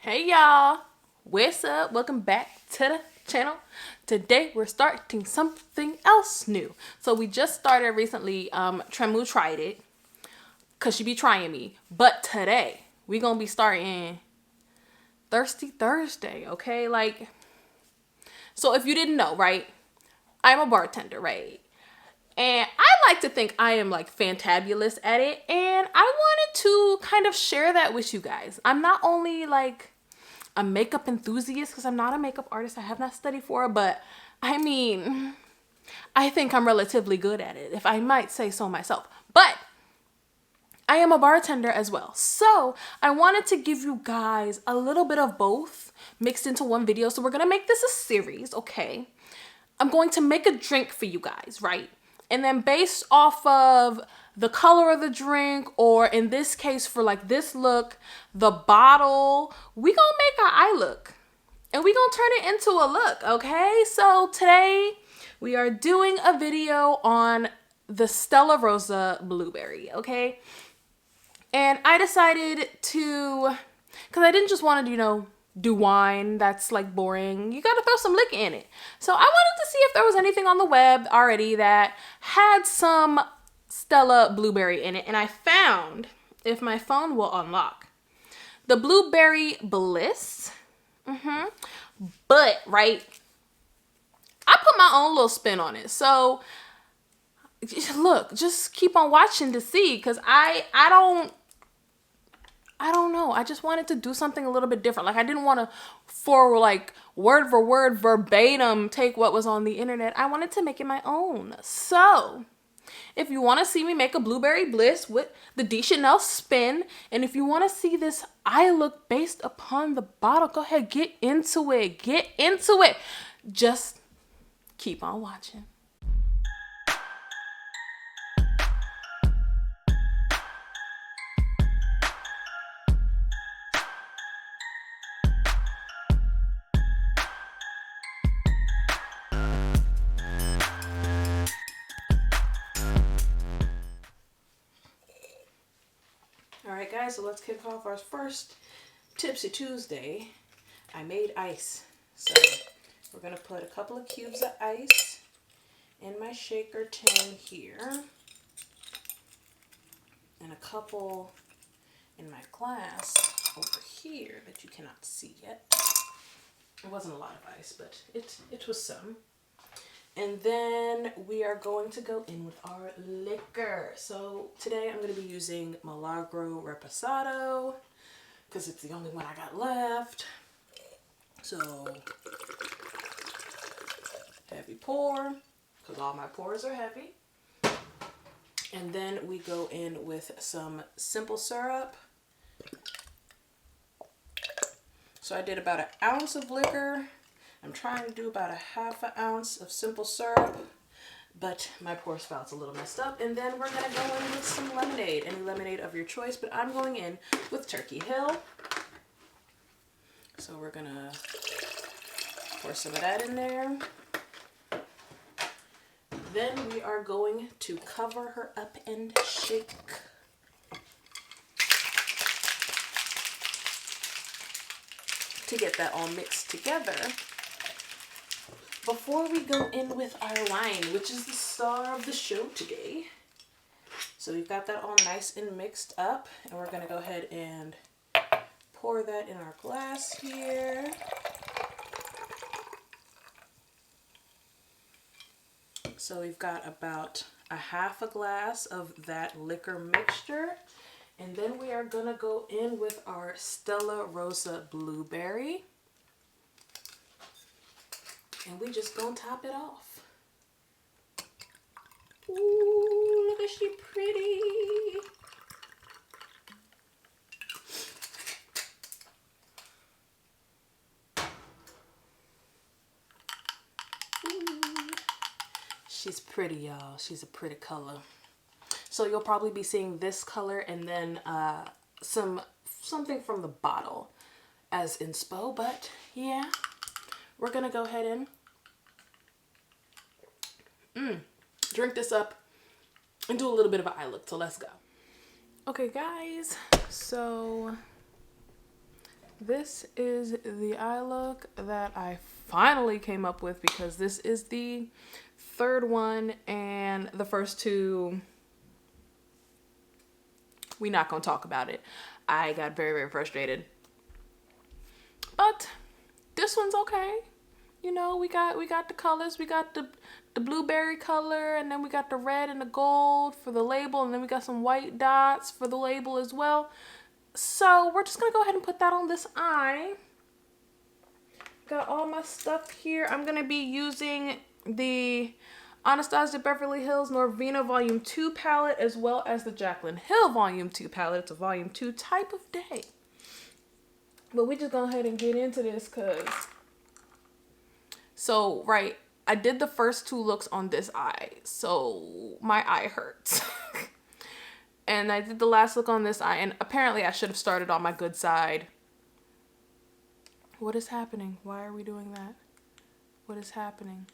Hey y'all, what's up? Welcome back to the channel. Today we're starting something else new. So we just started recently, Tremu tried it because she be trying me. But today we gonna be starting Thirsty Thursday, okay? Like, so if you didn't know, right? I'm a bartender, right? And I like to think I am like fantabulous at it. And I wanted to kind of share that with you guys. I'm not only like a makeup enthusiast because I'm not a makeup artist. I have not studied for it, but I mean, I think I'm relatively good at it, if I might say so myself. But I am a bartender as well. So I wanted to give you guys a little bit of both mixed into one video. So we're going to make this a series, okay? I'm going to make a drink for you guys, right? And then based off of the color of the drink, or in this case for like this look, the bottle, we gonna make our eye look. And we gonna turn it into a look, okay? So today we are doing a video on the Stella Rosa Blueberry, okay? And I decided to, because I didn't just want to, do wine. That's like boring. You gotta throw some liquor in it. So I wanted to see if there was anything on the web already that had some Stella Blueberry in it. And I found, if my phone will unlock, the Blueberry Bliss. But, right, I put my own little spin on it. So, look, just keep on watching to see, because I don't know. I just wanted to do something a little bit different. Like, I didn't want to, for like word for word, verbatim, take what was on the internet. I wanted to make it my own. So, if you want to see me make a Blueberry Bliss with the D Chanel spin, and if you want to see this eye look based upon the bottle, go ahead, get into it. Get into it. Just keep on watching. Alright guys, so let's kick off our first Tipsy Tuesday. I made ice. So we're going to put a couple of cubes of ice in my shaker tin here. And a couple in my glass over here that you cannot see yet. It wasn't a lot of ice, but it was some. And then we are going to go in with our liquor. So today I'm going to be using Milagro Repasado because it's the only one I got left. So heavy pour, because all my pours are heavy. And then we go in with some simple syrup. So I did about an ounce of liquor. I'm trying to do about a ½ ounce of simple syrup, but my pour spout's a little messed up. And then we're gonna go in with some lemonade, any lemonade of your choice, but I'm going in with Turkey Hill. So we're gonna pour some of that in there. Then we are going to cover her up and shake. To get that all mixed together before we go in with our wine, which is the star of the show today. So we've got that all nice and mixed up, and we're going to go ahead and pour that in our glass here. So we've got about a ½ glass of that liquor mixture. And then we are going to go in with our Stella Rosa Blueberry. And we just gonna top it off. Ooh, look at she pretty. Ooh. She's pretty, y'all. She's a pretty color. So you'll probably be seeing this color and then something from the bottle as inspo, but yeah, we're gonna go ahead and drink this up and do a little bit of an eye look. So let's go. Okay guys, so this is the eye look that I finally came up with, because this is the third one, and the first two, we're not gonna talk about it. I got very, very frustrated. But this one's okay. You know, we got the colors. We got the blueberry color, and then we got the red and the gold for the label, and then we got some white dots for the label as well. So we're just gonna go ahead and put that on this eye. Got all my stuff here. I'm gonna be using the Anastasia Beverly Hills Norvina Volume 2 palette, as well as the Jaclyn Hill Volume 2 palette. It's a Volume 2 type of day. But we just go ahead and get into this, cause so right, I did the first two looks on this eye, so my eye hurts. And I did the last look on this eye, and apparently I should have started on my good side. What is happening? Why are we doing that? What is happening?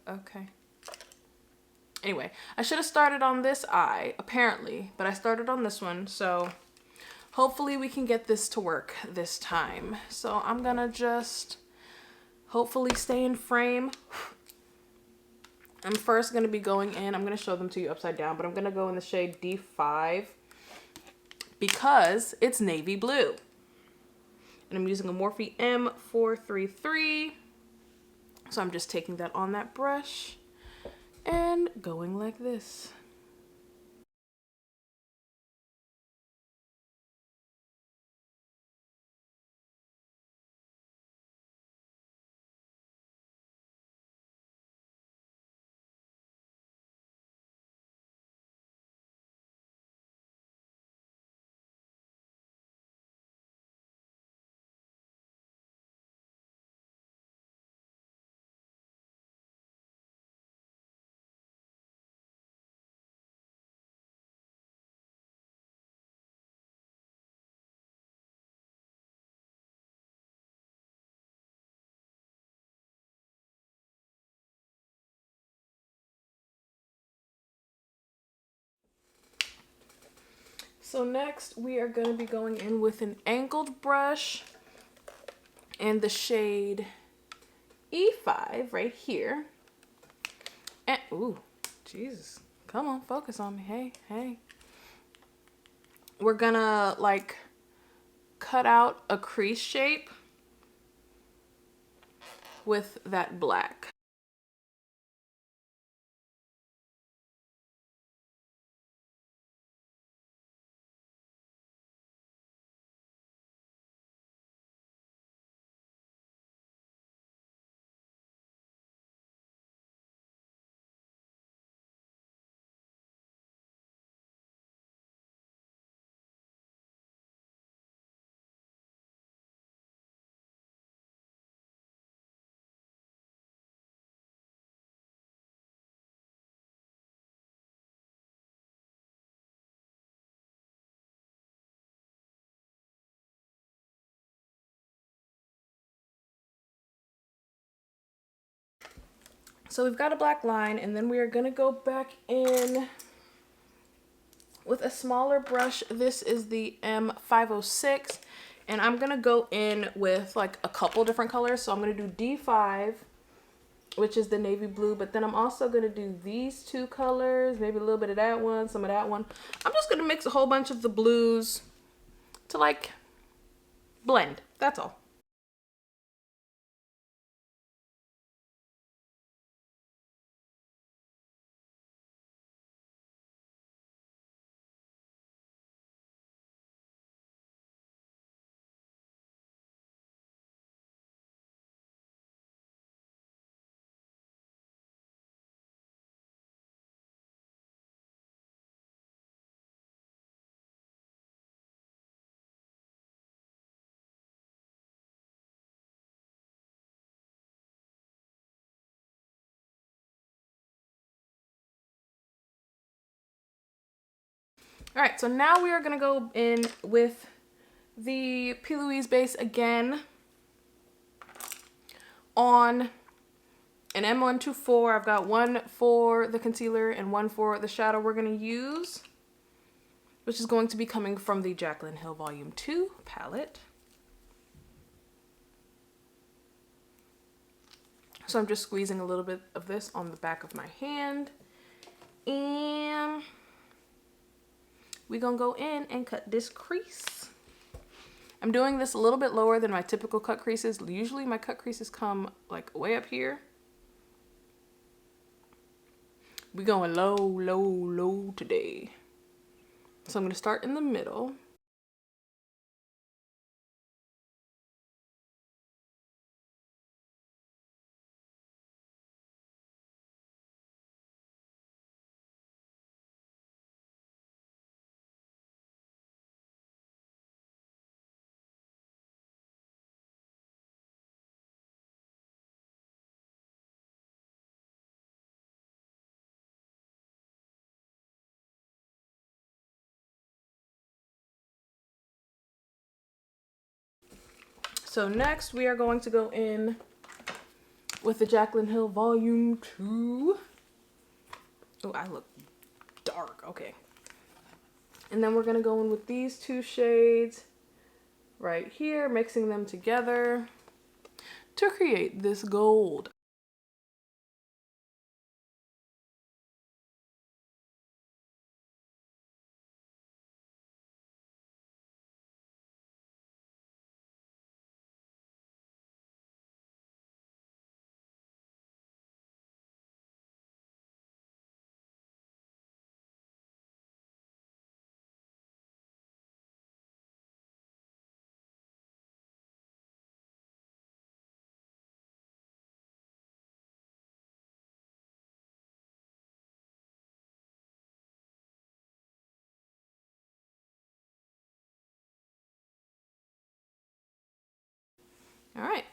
Okay. Anyway, I should have started on this eye, apparently, but I started on this one, so hopefully we can get this to work this time. So I'm gonna just hopefully stay in frame. I'm first going to be going in, I'm going to show them to you upside down, but I'm going to go in the shade D5 because it's navy blue. And I'm using a Morphe M433. So I'm just taking that on that brush and going like this. So next we are going to be going in with an angled brush in the shade E5 right here. And ooh, Jesus, come on, focus on me. Hey. We're gonna like cut out a crease shape with that black. So we've got a black line, and then we are gonna go back in with a smaller brush. This is the M506, and I'm gonna go in with like a couple different colors. So I'm gonna do D5, which is the navy blue, but then I'm also gonna do these two colors, maybe a little bit of that one, some of that one. I'm just gonna mix a whole bunch of the blues to like blend, that's all. All right, so now we are gonna go in with the P.Louise base again on an M124. I've got one for the concealer and one for the shadow we're gonna use, which is going to be coming from the Jaclyn Hill Volume 2 palette. So I'm just squeezing a little bit of this on the back of my hand. And we're gonna go in and cut this crease. I'm doing this a little bit lower than my typical cut creases. Usually my cut creases come like way up here. We're going low, low, low today. So I'm gonna start in the middle. So next we are going to go in with the Jaclyn Hill Volume 2. Oh, I look dark. Okay. And then we're going to go in with these two shades right here, mixing them together to create this gold. All right.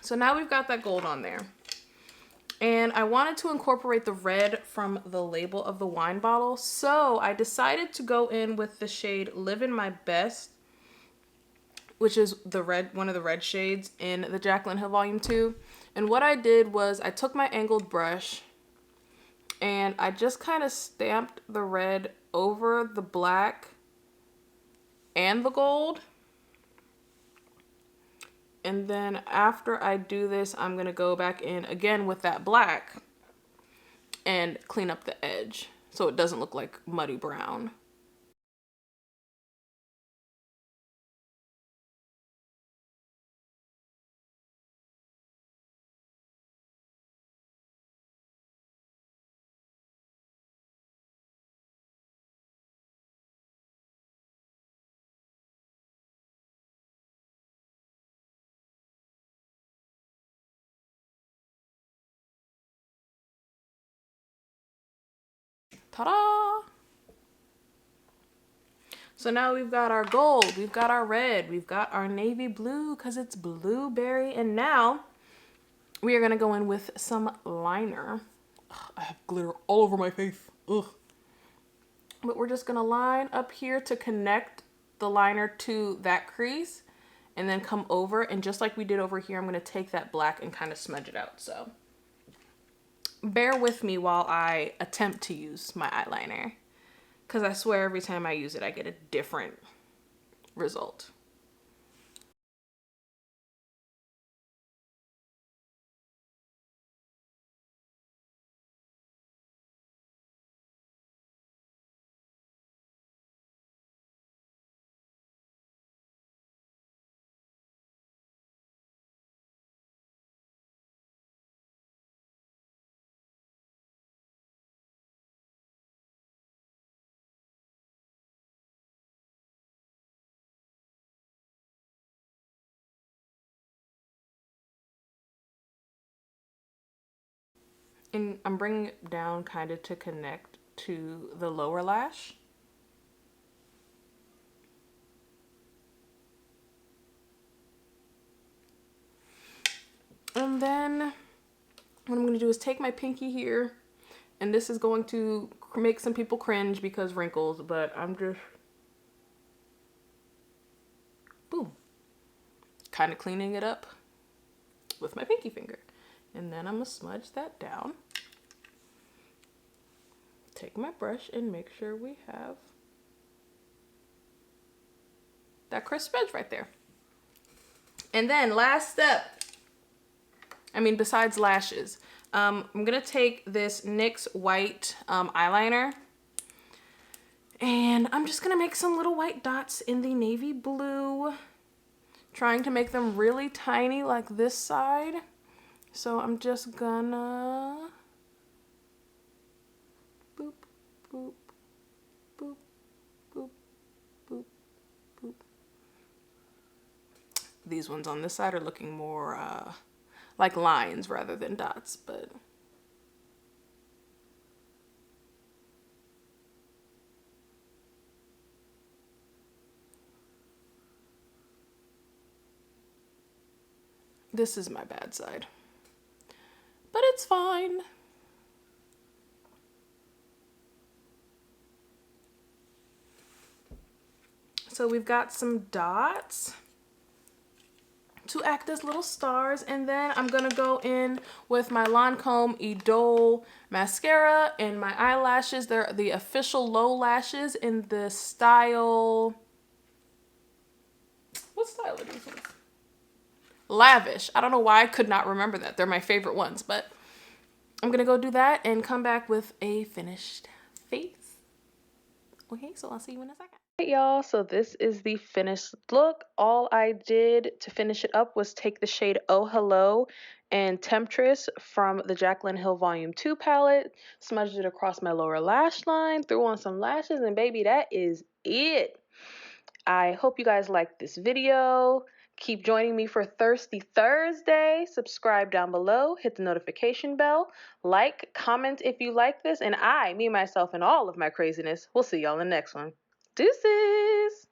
So now we've got that gold on there. And I wanted to incorporate the red from the label of the wine bottle. So I decided to go in with the shade Livin' My Best, which is the red, one of the red shades in the Jaclyn Hill Volume 2. And what I did was I took my angled brush and I just kind of stamped the red over the black and the gold. And then after I do this, I'm going to go back in again with that black and clean up the edge so it doesn't look like muddy brown. Ta-da! So now we've got our gold, we've got our red, we've got our navy blue because it's blueberry. And now we are going to go in with some liner. Ugh, I have glitter all over my face. Ugh. But we're just going to line up here to connect the liner to that crease and then come over. And just like we did over here, I'm going to take that black and kind of smudge it out. So bear with me while I attempt to use my eyeliner, because I swear every time I use it, I get a different result. And I'm bringing it down kind of to connect to the lower lash. And then what I'm going to do is take my pinky here, and this is going to make some people cringe because wrinkles, but I'm just, boom, kind of cleaning it up with my pinky finger. And then I'm going to smudge that down. Take my brush and make sure we have that crisp edge right there. And then last step, besides lashes. I'm gonna take this NYX White eyeliner, and I'm just gonna make some little white dots in the navy blue, trying to make them really tiny like this side. So I'm just gonna boop, boop, boop, boop, boop, boop. These ones on this side are looking more like lines rather than dots, but this is my bad side. But it's fine. So we've got some dots to act as little stars, and then I'm gonna go in with my Lancome Idole mascara and my eyelashes. They're the official low lashes in the style, what style are these ones? Lavish. I don't know why I could not remember that. They're my favorite ones, but I'm gonna go do that and come back with a finished face. Okay, so I'll see you in a second. Alright, y'all, so this is the finished look. All I did to finish it up was take the shade Oh Hello and Temptress from the Jaclyn Hill Volume 2 palette, smudged it across my lower lash line, threw on some lashes, and baby, that is it. I hope you guys liked this video. Keep joining me for Thirsty Thursday. Subscribe down below, hit the notification bell, like, comment if you like this, and I, me, myself, and all of my craziness, will see y'all in the next one. Deuces!